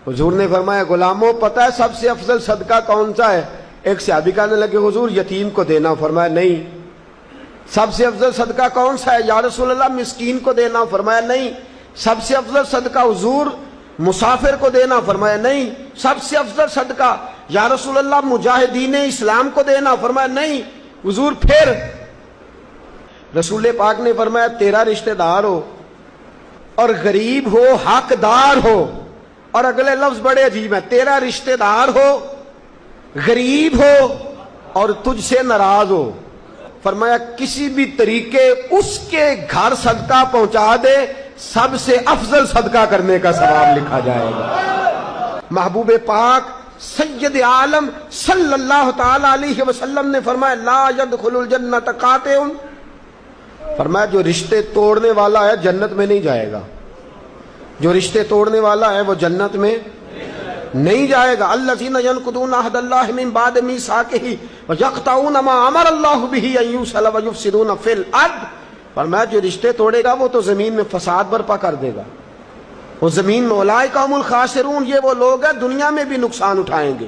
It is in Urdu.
حضور نے فرمایا غلاموں پتہ ہے سب سے افضل صدقہ کون سا ہے؟ ایک صحابی کہنے لگے حضور یتیم کو دینا۔ فرمایا نہیں۔ سب سے افضل صدقہ کون سا ہے یا رسول اللہ؟ مسکین کو دینا۔ فرمایا نہیں۔ سب سے افضل صدقہ حضور مسافر کو دینا۔ فرمایا نہیں۔ سب سے افضل صدقہ یا رسول اللہ مجاہدین اسلام کو دینا۔ فرمایا نہیں۔ حضور پھر رسول پاک نے فرمایا تیرا رشتہ دار ہو اور غریب ہو حقدار ہو، اور اگلے لفظ بڑے عجیب ہیں، تیرا رشتہ دار ہو غریب ہو اور تجھ سے ناراض ہو، فرمایا کسی بھی طریقے اس کے گھر صدقہ پہنچا دے، سب سے افضل صدقہ کرنے کا ثواب لکھا جائے گا۔ محبوب پاک سید عالم صلی اللہ تعالی علیہ وسلم نے فرمایا لا يدخل الجنت قاطع، فرمایا جو رشتے توڑنے والا ہے جنت میں نہیں جائے گا، جو رشتے توڑنے والا ہے وہ جنت میں نہیں جائے گا۔ الذین ینقضون عہد اللہ من بعد میثاقہ ویقطعون ما امر اللہ بہ ان یوصل ویفسدون فی الارض، فرمایا جو رشتے توڑے گا وہ تو زمین میں فساد برپا کر دے گا، وہ زمین میں اولئک هم الخاسرون، یہ وہ لوگ ہیں دنیا میں بھی نقصان اٹھائیں گے۔